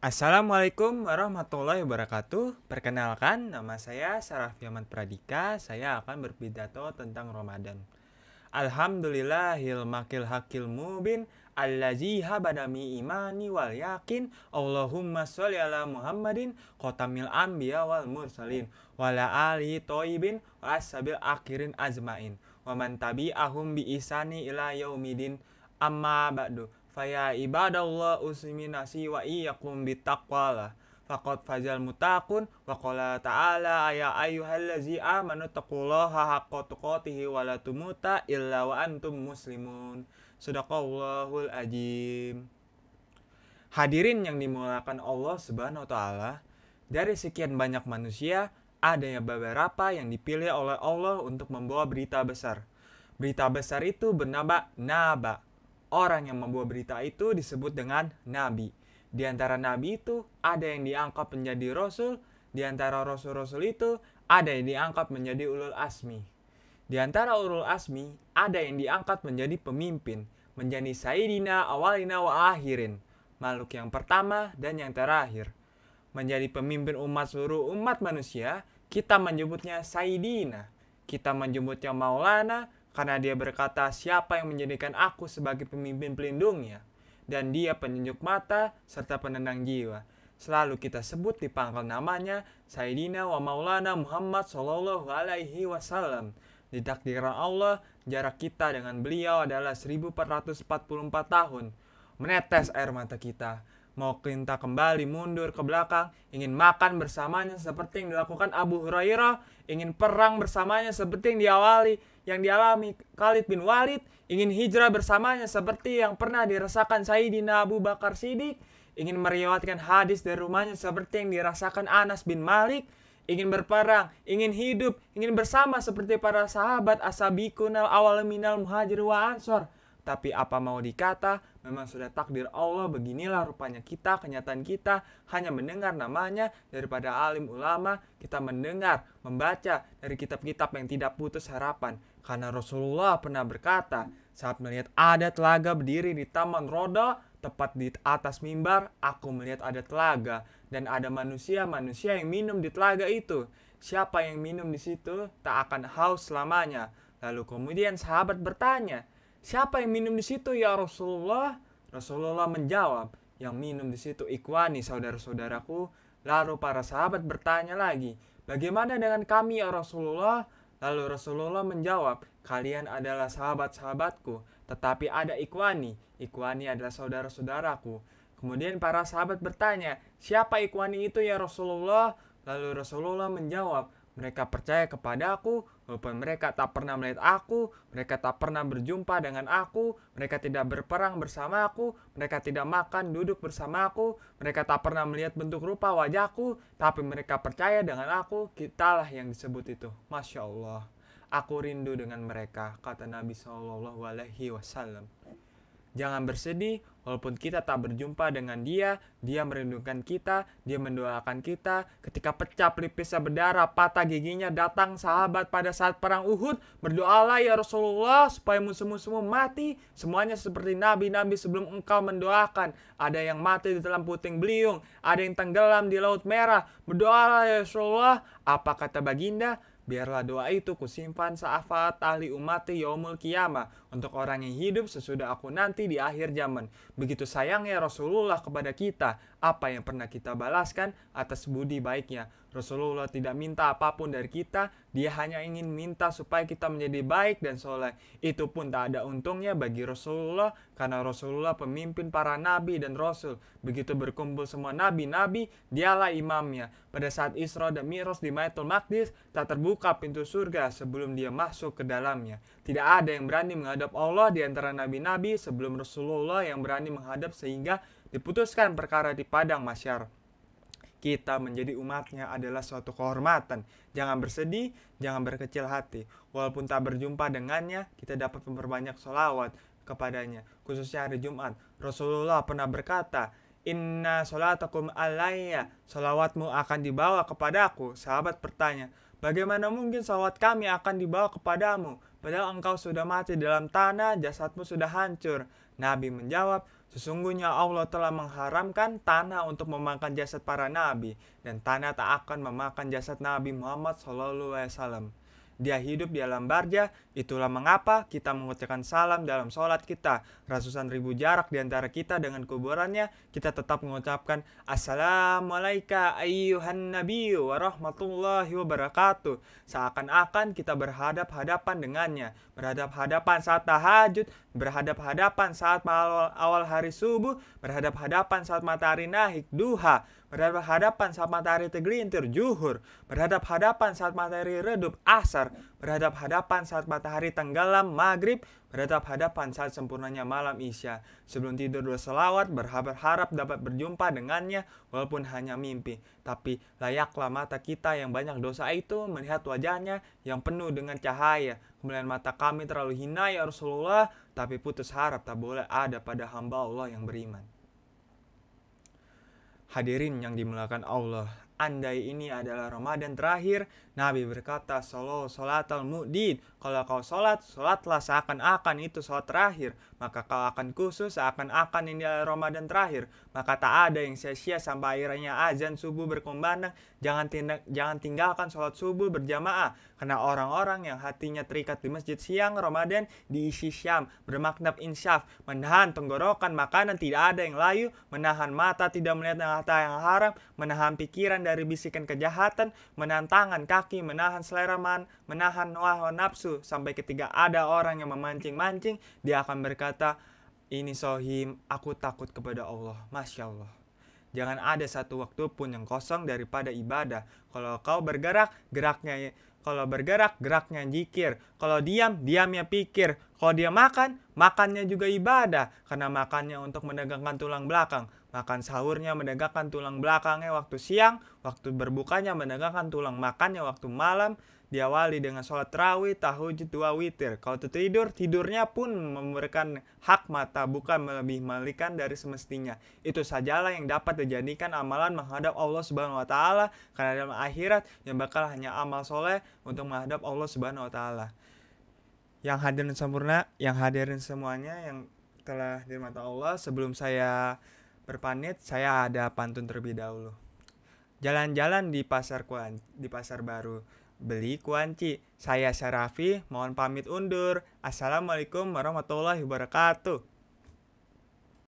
Assalamualaikum warahmatullahi wabarakatuh. Perkenalkan, nama saya Saraffi Ahmad Pradika. Saya akan berpidato tentang Ramadan. Alhamdulillahil makil hakil mubin allazi habadami imani wal yakin. Allahumma sholli ala Muhammadin khotamil anbiya wal mursalin wala alihi toibin wa ashabil akhirin azmain wa man tabi'ahum bi isani ila yaumidin. Amma ba'du, faya ibadallah usminasi wa iyyakum bitaqwala faqad fazal mutakun wa qala ta'ala ya ayyuhallazi amanu taqullaha haqqa tuqatih wa la tumuta illa wa antum muslimun. Sadaqallahul azim. Hadirin yang dimuliakan Allah Subhanahu wa taala, dari sekian banyak manusia ada yang beberapa yang dipilih oleh Allah untuk membawa berita besar. Berita besar itu bernama Naba. Orang yang membawa berita itu disebut dengan nabi. Di antara nabi itu ada yang diangkat menjadi rasul, di antara rasul-rasul itu ada yang diangkat menjadi ulul asmi. Di antara ulul asmi ada yang diangkat menjadi pemimpin, menjadi sayyidina awalina wa akhirin, makhluk yang pertama dan yang terakhir. Menjadi pemimpin umat seluruh umat manusia, kita menyebutnya sayyidina, kita menyebutnya maulana, karena dia berkata, siapa yang menjadikan aku sebagai pemimpin pelindungnya, dan dia penunjuk mata serta penenang jiwa. Selalu kita sebut dipanggil namanya Sayyidina wa Maulana Muhammad Sallallahu Alaihi Wasallam. Di takdiran Allah, jarak kita dengan beliau adalah 1444 tahun. Menetes air mata kita, mau kita kembali mundur ke belakang, ingin makan bersamanya seperti yang dilakukan Abu Hurairah, ingin perang bersamanya seperti yang dialami Khalid bin Walid, ingin hijrah bersamanya seperti yang pernah dirasakan Sayyidina Abu Bakar Siddiq, ingin meriwayatkan hadis dari rumahnya seperti yang dirasakan Anas bin Malik, ingin berperang, ingin hidup, ingin bersama seperti para sahabat asabiqunal awal minal muhajir wa ansor. Tapi apa mau dikata, memang sudah takdir Allah, beginilah rupanya kita, kenyataan kita hanya mendengar namanya daripada alim ulama, kita mendengar, membaca dari kitab-kitab yang tidak putus harapan. Karena Rasulullah pernah berkata, saat melihat ada telaga berdiri di Taman Roda, tepat di atas mimbar, aku melihat ada telaga dan ada manusia-manusia yang minum di telaga itu. Siapa yang minum di situ tak akan haus selamanya. Lalu kemudian sahabat bertanya, siapa yang minum di situ ya Rasulullah? Rasulullah menjawab, yang minum di situ ikhwani, saudara-saudaraku. Lalu para sahabat bertanya lagi, bagaimana dengan kami ya Rasulullah? Lalu Rasulullah menjawab, kalian adalah sahabat-sahabatku, tetapi ada ikhwani. Ikhwani adalah saudara-saudaraku. Kemudian para sahabat bertanya, siapa ikhwani itu ya Rasulullah? Lalu Rasulullah menjawab, mereka percaya kepada aku, walaupun mereka tak pernah melihat aku, mereka tak pernah berjumpa dengan aku, mereka tidak berperang bersama aku, mereka tidak makan duduk bersama aku, mereka tak pernah melihat bentuk rupa wajahku, tapi mereka percaya dengan aku, kitalah yang disebut itu. Masya Allah, aku rindu dengan mereka, kata Nabi Shallallahu Alaihi Wasallam. Jangan bersedih, walaupun kita tak berjumpa dengan dia, dia merindukan kita, dia mendoakan kita. Ketika pecah pelipisnya berdarah, patah giginya, datang sahabat pada saat perang Uhud, berdoalah ya Rasulullah supaya musuh-musuhmu mati, semuanya seperti nabi-nabi sebelum engkau mendoakan. Ada yang mati di dalam puting beliung, ada yang tenggelam di laut merah, berdoalah ya Rasulullah. Apa kata baginda? Biarlah doa itu kusimpan syafaat ahli umati yaumul qiyamah, untuk orang yang hidup sesudah aku nanti di akhir zaman. Begitu sayangnya Rasulullah kepada kita, apa yang pernah kita balaskan atas budi baiknya. Rasulullah tidak minta apapun dari kita, dia hanya ingin minta supaya kita menjadi baik dan soleh. Itu pun tak ada untungnya bagi Rasulullah, karena Rasulullah pemimpin para nabi dan rasul. Begitu berkumpul semua nabi-nabi, dialah imamnya. Pada saat Isra dan Mi'raj di Baitul Maqdis, tak terbuka pintu surga sebelum dia masuk ke dalamnya. Tidak ada yang berani menghadap Allah di antara nabi-nabi sebelum Rasulullah yang berani menghadap, sehingga diputuskan perkara di padang mahsyar. Kita menjadi umatnya adalah suatu kehormatan. Jangan bersedih, jangan berkecil hati. Walaupun tak berjumpa dengannya, kita dapat memperbanyak sholawat kepadanya, khususnya hari Jumat. Rasulullah pernah berkata, inna sholatakum alayya, sholawatmu akan dibawa kepadaku. Sahabat bertanya, bagaimana mungkin sholawat kami akan dibawa kepadamu, padahal engkau sudah mati dalam tanah, jasadmu sudah hancur. Nabi menjawab, Sesungguhnya Allah telah mengharamkan tanah untuk memakan jasad para nabi, dan tanah tak akan memakan jasad Nabi Muhammad SAW. Dia hidup di alam barja, itulah mengapa kita mengucapkan salam dalam sholat kita. Ratusan ribu jarak di antara kita dengan kuburannya, kita tetap mengucapkan Assalamualaikum ayyuhan nabiyyu warahmatullahi wabarakatuh. Seakan-akan kita berhadap-hadapan dengannya, berhadap-hadapan saat tahajud, berhadap-hadapan saat awal hari subuh, berhadap-hadapan saat matahari naik duha, berhadap-hadapan saat matahari tergelintir zuhur, berhadap-hadapan saat matahari redup asar, berhadap-hadapan saat matahari tenggelam maghrib, berhadap-hadapan saat sempurnanya malam isya. Sebelum tidur berselawat, berharap dapat berjumpa dengannya walaupun hanya mimpi. Tapi layaklah mata kita yang banyak dosa itu melihat wajahnya yang penuh dengan cahaya. Kemudian mata kami terlalu hina ya Rasulullah, tapi putus harap tak boleh ada pada hamba Allah yang beriman. Hadirin yang dimuliakan Allah, andai ini adalah Ramadan terakhir, Nabi berkata, Salatal mu'din, kalau kau sholatlah seakan-akan itu sholat terakhir, maka kau akan khusus seakan-akan ini adalah Ramadan terakhir, maka tak ada yang sia-sia sampai akhirnya azan subuh berkumandang. Jangan tinggalkan sholat subuh berjamaah, karena orang-orang yang hatinya terikat di masjid siang Ramadan diisi syam, bermakna insyaf, menahan tenggorokan makanan tidak ada yang layu, menahan mata tidak melihat harta yang haram, menahan pikiran dari bisikan kejahatan, menahan tangan kaki, menahan selera menahan hawa nafsu, sampai ketika ada orang yang memancing-mancing, dia akan berkata, ini sohim, aku takut kepada Allah. Masya Allah. Jangan ada satu waktu pun yang kosong daripada ibadah. Kalau kau bergerak, geraknya zikir. Kalau diam, diamnya pikir. Kalau dia makan, makannya juga ibadah. Karena makannya untuk menegangkan tulang belakang. Makan sahurnya menegangkan tulang belakangnya waktu siang. Waktu berbukanya menegangkan tulang makannya waktu malam. Diawali dengan sholat tarawih, tahajud, 2 witir. Kalau tidur, tidurnya pun memberikan hak mata, bukan melebih malikan dari semestinya. Itu sajalah yang dapat dijadikan amalan menghadap Allah Subhanahu wa taala, karena dalam akhirat yang bakal hanya amal soleh untuk menghadap Allah Subhanahu wa taala. Yang hadirin sempurna, yang hadirin semuanya yang telah dirahmati Allah, sebelum saya berpamit, saya ada pantun terlebih dahulu. Jalan-jalan di pasar baru, beli kuanci. Saya Syarafi, mohon pamit undur. Assalamualaikum warahmatullahi wabarakatuh.